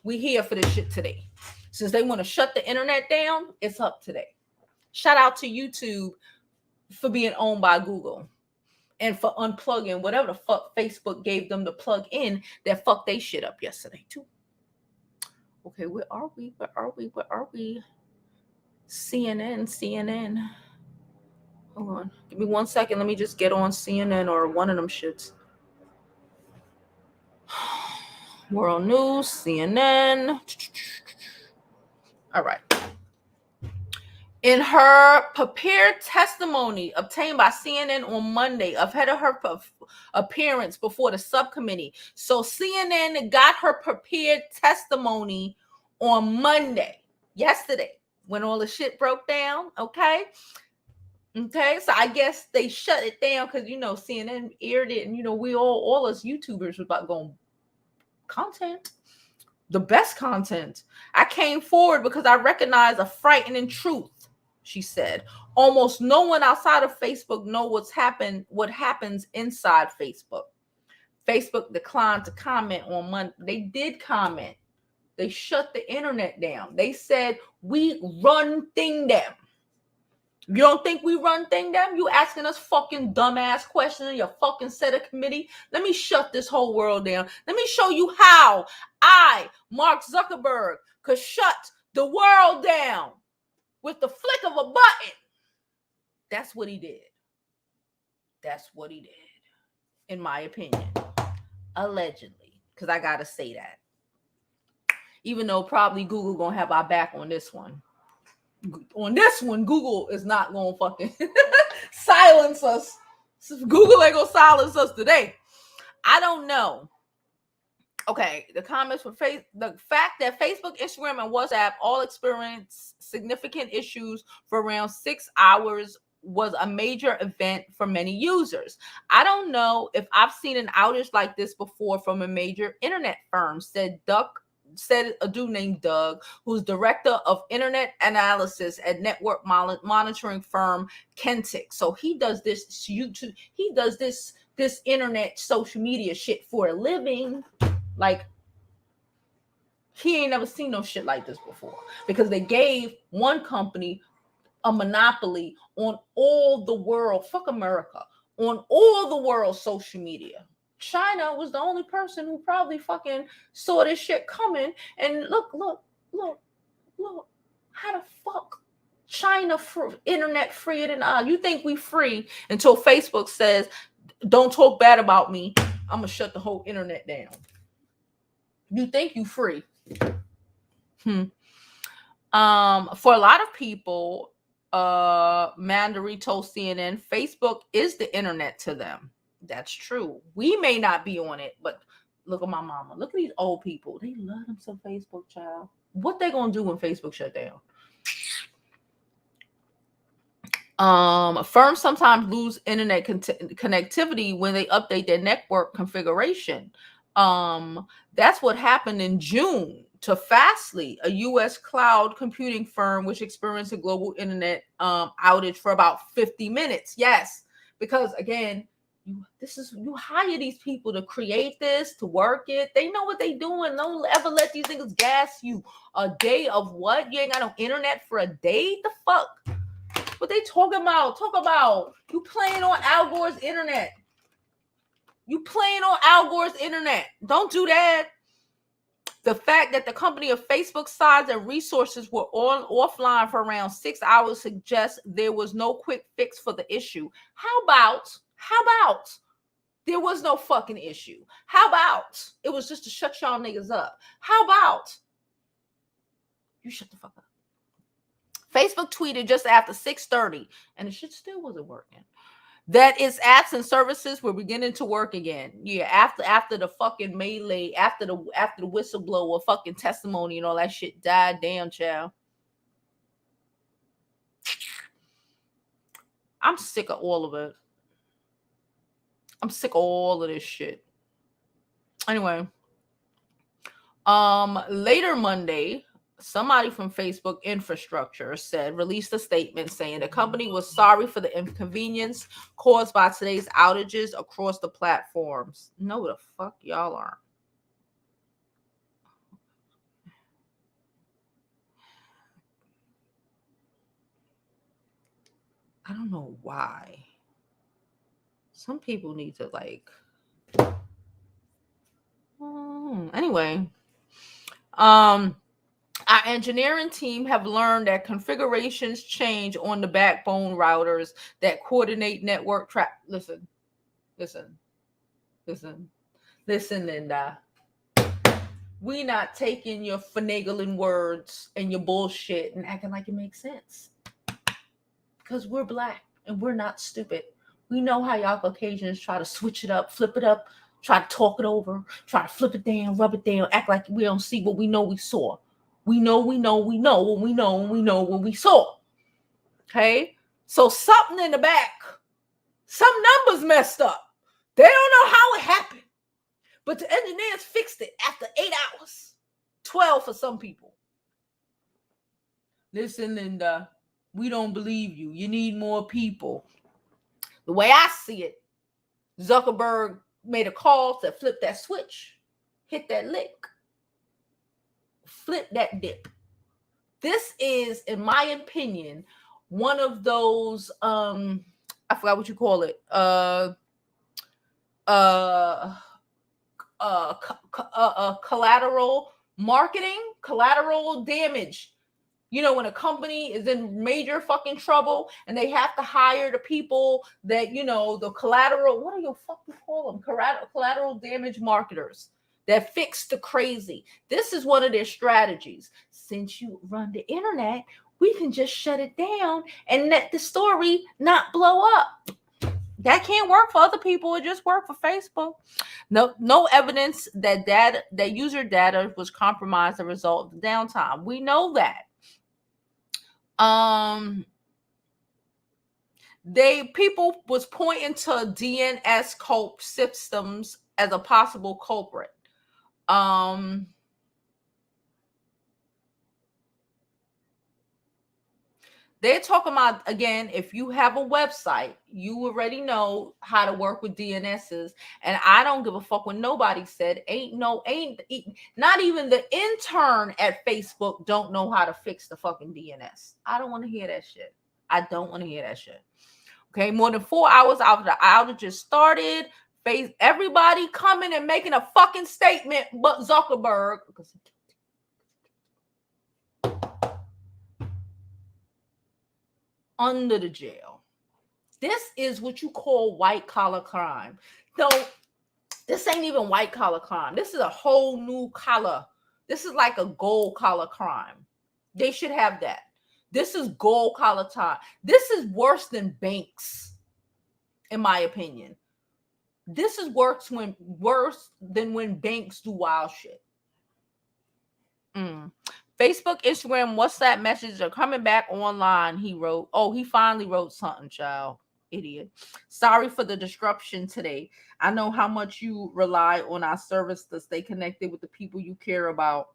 We here for this shit today. Since they want to shut the internet down, it's up today. Shout out to YouTube for being owned by Google and for unplugging whatever the fuck Facebook gave them to plug in that fucked they shit up yesterday too. Okay, where are we? CNN. Hold on. Give me 1 second. Let me just get on CNN or one of them shits. World News, CNN. All right. In her prepared testimony obtained by CNN on Monday ahead of her appearance before the subcommittee. So CNN got her prepared testimony on Monday, yesterday, when all the shit broke down. Okay, so I guess they shut it down because, you know, CNN aired it, and, you know, we all us YouTubers was about going content. The best content. I came forward because I recognize a frightening truth, she said. Almost no one outside of Facebook know what happens inside Facebook. Facebook declined to comment on Monday. They did comment. They shut the internet down. They said, we run thing them. You don't think we run thing them? You asking us fucking dumbass questions in your fucking set of committee? Let me shut this whole world down. Let me show you how I, Mark Zuckerberg, could shut the world down with the flick of a button. That's what he did. In my opinion. Allegedly. Because I got to say that. Even though probably Google going to have our back on this one. On this one, Google is not going to fucking silence us. Google ain't going to silence us today. I don't know. Okay, the comments for the fact that Facebook, Instagram, and WhatsApp all experienced significant issues for around 6 hours was a major event for many users. I don't know if I've seen an outage like this before from a major internet firm, said a dude named Doug, who's director of internet analysis at network monitoring firm Kentic. So he does this YouTube, he does this internet social media shit for a living. Like, he ain't never seen no shit like this before, because they gave one company a monopoly on all the world, fuck America, on all the world's social media. China was the only person who probably fucking saw this shit coming. And look, how the fuck China internet freer than us? You think we free until Facebook says, don't talk bad about me, I'm gonna shut the whole internet down. You think you free. For a lot of people, Mandarin told CNN, Facebook is the internet to them. That's true. We may not be on it, but look at my mama. Look at these old people. They love them some Facebook, child. What they gonna do when Facebook shut down? Firms sometimes lose internet connectivity when they update their network configuration. That's what happened in June to Fastly, a U.S. cloud computing firm which experienced a global internet outage for about 50 minutes. Yes, because again, you hire these people to create this, to work it. They know what they doing. Don't ever let these niggas gas you. A day of what? You ain't got no internet for a day? The fuck? What they talking about? Talk about you playing on Al Gore's internet. Don't do that. The fact that the company of Facebook size and resources were offline for around 6 hours suggests there was no quick fix for the issue. How How about there was no fucking issue? How about it was just to shut y'all niggas up? How about you shut the fuck up? Facebook tweeted just after 6:30, and the shit still wasn't working, that its apps and services were beginning to work again. Yeah, after the fucking melee, after the whistleblower fucking testimony and all that shit died. Damn, child. I'm sick of all of it. I'm sick of all of this shit. Anyway, later Monday, somebody from Facebook infrastructure released a statement saying the company was sorry for the inconvenience caused by today's outages across the platforms. No, the fuck y'all aren't. I don't know why. Some people need to anyway. Our engineering team have learned that configurations change on the backbone routers that coordinate network traffic. Listen, Linda. We not taking your finagling words and your bullshit and acting like it makes sense. Because we're black and we're not stupid. We know how y'all Caucasians try to switch it up, flip it up, try to talk it over, try to flip it down, rub it down, act like we don't see what we know we saw. We know what we know what we saw. Okay? So something in the back, some numbers messed up. They don't know how it happened. But the engineers fixed it after 8 hours. 12 for some people. Listen, Linda, we don't believe you. You need more people. The way I see it, Zuckerberg made a call to flip that switch, hit that lick, flip that dip. This is, in my opinion, one of those, I forgot what you call it, collateral marketing, collateral damage. You know, when a company is in major fucking trouble and they have to hire the people that, you know, the collateral, what do you fucking call them? Collateral damage marketers that fix the crazy. This is one of their strategies. Since you run the internet, we can just shut it down and let the story not blow up. That can't work for other people. It just worked for Facebook. No evidence that user data was compromised as a result of the downtime. We know that. People was pointing to DNS cope systems as a possible culprit. They're talking about, again, if you have a website, you already know how to work with DNSs. And I don't give a fuck what nobody said. Not even the intern at Facebook don't know how to fix the fucking DNS. I don't want to hear that shit. I don't want to hear that shit. Okay, more than 4 hours after the outages started, everybody coming and making a fucking statement but Zuckerberg. Under the jail. This is what you call white collar crime. No, this ain't even white collar crime. This is a whole new collar. This is like a gold collar crime. They should have that. This is gold collar time. This is worse than banks, in my opinion. This is worse than when banks do wild shit. Facebook, Instagram, WhatsApp messages are coming back online, he wrote. Oh, he finally wrote something, child. Idiot. Sorry for the disruption today. I know how much you rely on our service to stay connected with the people you care about.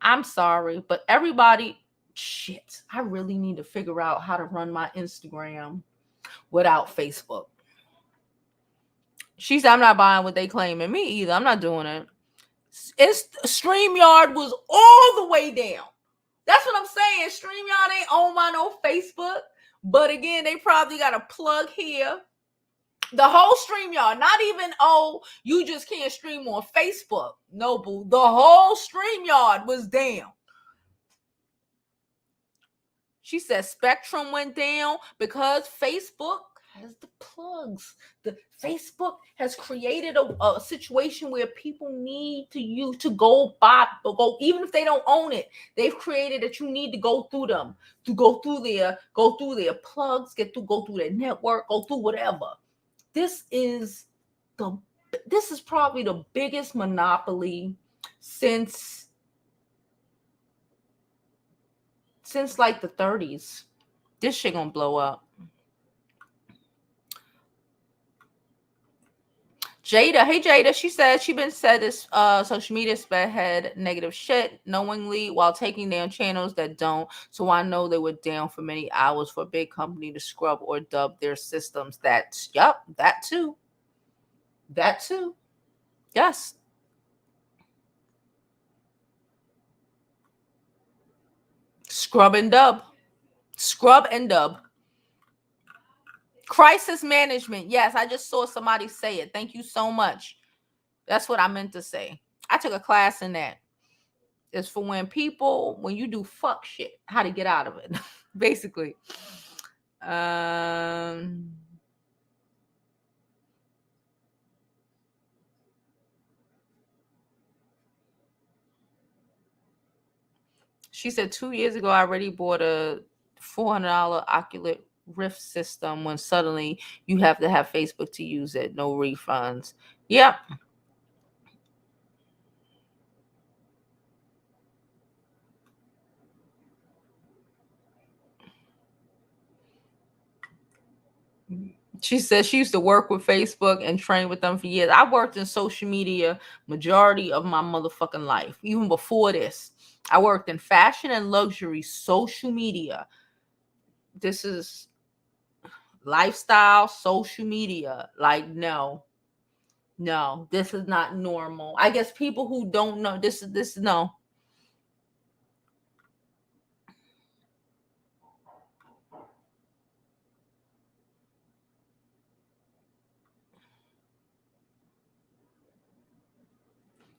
I'm sorry, but everybody, shit, I really need to figure out how to run my Instagram without Facebook. She said, I'm not buying what they claiming. Me either. I'm not doing it. StreamYard was all the way down. That's what I'm saying. StreamYard ain't owned by no Facebook. But again, they probably got a plug here. The whole StreamYard, not even, you just can't stream on Facebook. No, boo. The whole StreamYard was down. She said Spectrum went down because Facebook has the plugs. The Facebook has created a situation where people need to go even if they don't own it. They've created that you need to go through them, to go through their plugs, go through their network, go through whatever. This is probably the biggest monopoly since like the 30s. This shit gonna blow up. Jada, hey Jada, she said she been said this social media spearhead negative shit knowingly while taking down channels that don't. So I know they were down for many hours for a big company to scrub or dub their systems. That too. Yes. Scrub and dub. Crisis management. Yes, I just saw somebody say it. Thank you so much. That's what I meant to say. I took a class in that. It's for when you do fuck shit, how to get out of it, basically. She said 2 years ago, I already bought a $400 Oculus Rift system when suddenly you have to have Facebook to use it. No refunds. Yep. She said she used to work with Facebook and train with them for years. I worked in social media majority of my motherfucking life. Even before this, I worked in fashion and luxury social media. This is lifestyle social media. Like, no, this is not normal. I guess people who don't know this no.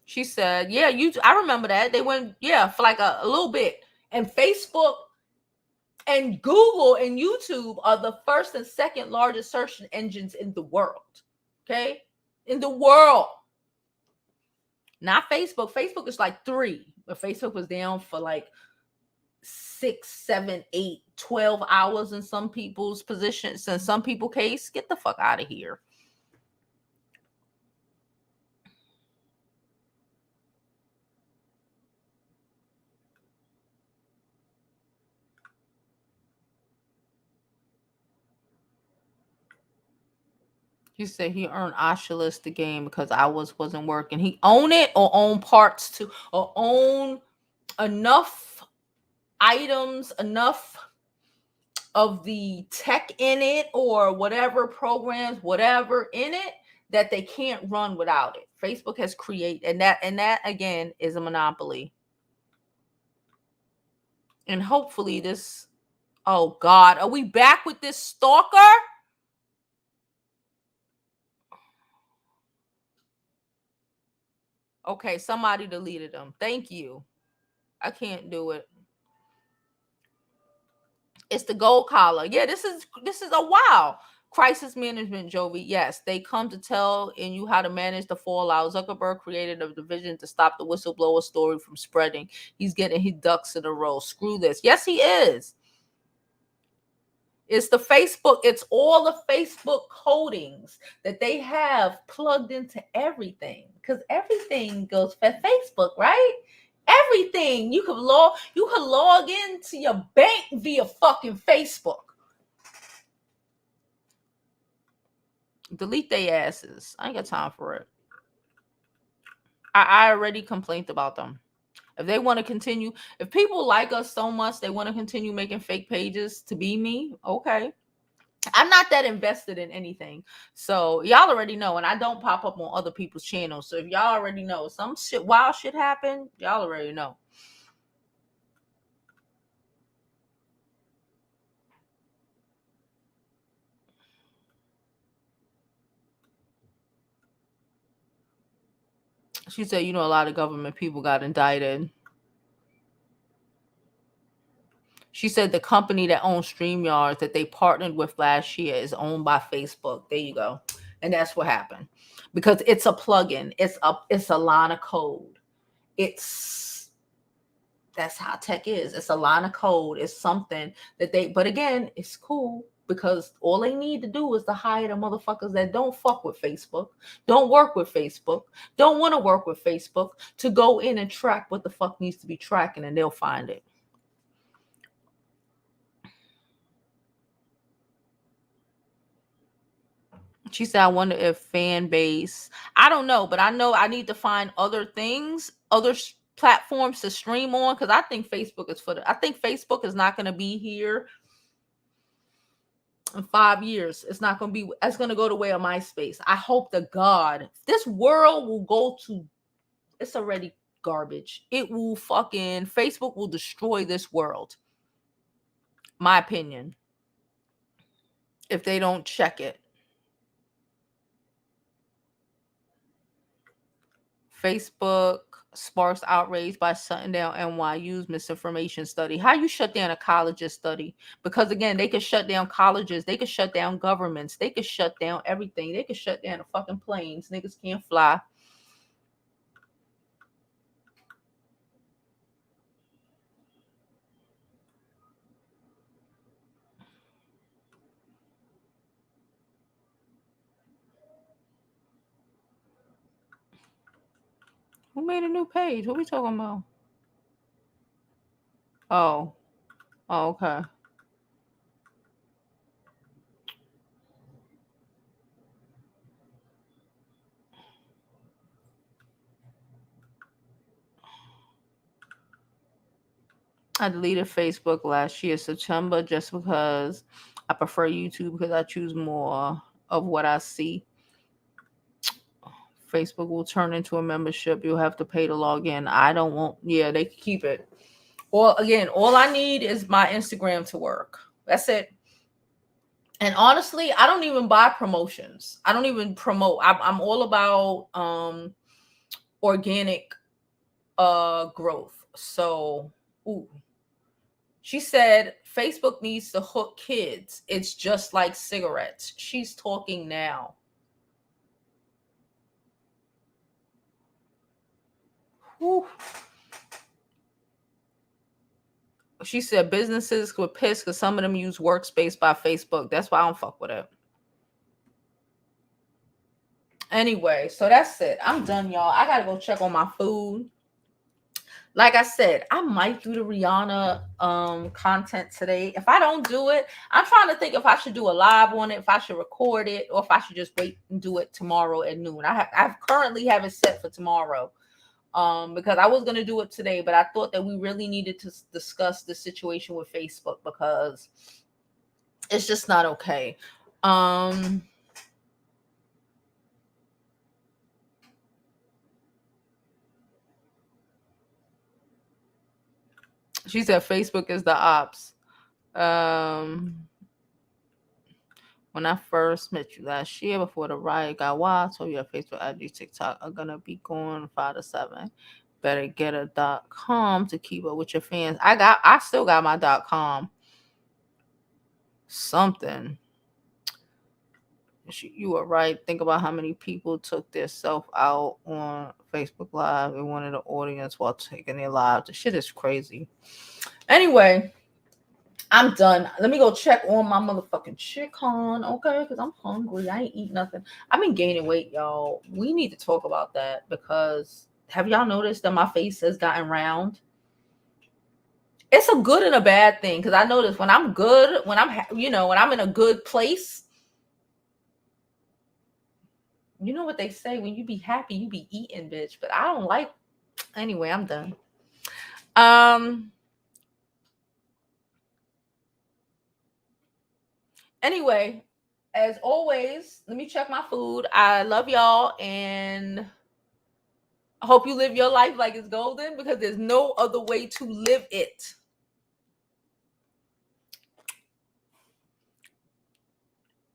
She said, yeah, I remember that. They went, for like a little bit. And Facebook and Google and YouTube are the first and second largest search engines in the world. Okay? In the world. Not Facebook. Facebook is like 3. But Facebook was down for like 6, 7, 8, 12 hours in some people's positions. In some people's case, get the fuck out of here. He said he earned Oculus the game because I wasn't working. He own it or own parts to or own enough items, enough of the tech in it or whatever programs, whatever in it that they can't run without it. Facebook has created, and that again is a monopoly. And hopefully this, oh God, are we back with this stalker? Okay, somebody deleted them. Thank you. I can't do it. It's the gold collar. Yeah, this is a wow. Crisis management, Jovi. Yes, they come to tell in you how to manage the fallout. Zuckerberg created a division to stop the whistleblower story from spreading. He's getting his ducks in a row. Screw this. Yes, he is. It's the Facebook. It's all the Facebook codings that they have plugged into everything because everything goes for Facebook, right? Everything you could log into your bank via fucking Facebook. Delete their asses. I ain't got time for it. I already complained about them. If they want to continue, if people like us so much, they want to continue making fake pages to be me, okay. I'm not that invested in anything. So y'all already know, and I don't pop up on other people's channels. So if y'all already know some shit, wild shit happened, y'all already know. She said, a lot of government people got indicted. She said the company that owns StreamYards that they partnered with last year is owned by Facebook. There you go. And that's what happened. Because it's a plugin. It's a line of code. That's how tech is. It's a line of code. It's something that but again, it's cool because all they need to do is to hire the motherfuckers that don't fuck with Facebook, don't work with Facebook, don't want to work with Facebook, to go in and track what the fuck needs to be tracking, and they'll find it. She said, I wonder if fan base, I don't know, but I know I need to find other things, other platforms to stream on, because I think Facebook is not going to be here in 5 years. It's not going to be, it's going to go the way of MySpace. I hope to God this world will go to, it's already garbage. Facebook will destroy this world. My opinion. If they don't check it. Facebook sparks outrage by shutting down NYU's misinformation study. How you shut down a college's study? Because again, they could shut down colleges, they could shut down governments, they could shut down everything. They could shut down the fucking planes. Niggas can't fly. Who made a new page? What are we talking about? Oh, okay. I deleted Facebook last year, September, just because I prefer YouTube because I choose more of what I see. Facebook will turn into a membership. You'll have to pay to log in. I don't want, yeah, they can keep it. Or again, all I need is my Instagram to work. That's it. And honestly, I don't even buy promotions. I don't even promote. I'm all about organic growth. So, ooh. She said Facebook needs to hook kids. It's just like cigarettes. She's talking now. Whew. She said businesses were pissed because some of them use Workspace by Facebook. That's why I don't fuck with it. Anyway, so that's it. I'm done, y'all. I gotta go check on my food. Like I said, I might do the Rihanna content today. If I don't do it, I'm trying to think if I should do a live on it, if I should record it, or if I should just wait and do it tomorrow at noon. I currently have it set for tomorrow. Because I was gonna do it today, but I thought that we really needed to discuss the situation with Facebook because it's just not okay. She said Facebook is the ops. When I first met you last year before the riot got wild, I told you that Facebook, IG, TikTok are gonna be going 5 to 7. Better get a .com to keep up with your fans. I still got my .com. Something. You were right. Think about how many people took their self out on Facebook Live and wanted an audience while taking their lives. The shit is crazy. Anyway, I'm done. Let me go check on my motherfucking chicken, okay? Because I'm hungry. I ain't eat nothing. I've been gaining weight, y'all. We need to talk about that because have y'all noticed that my face has gotten round? It's a good and a bad thing because I notice when I'm good, when I'm in a good place, you know what they say, when you be happy, you be eating, bitch. But I don't like. Anyway, I'm done. Anyway, as always, let me check my food. I love y'all and I hope you live your life like it's golden because there's no other way to live it.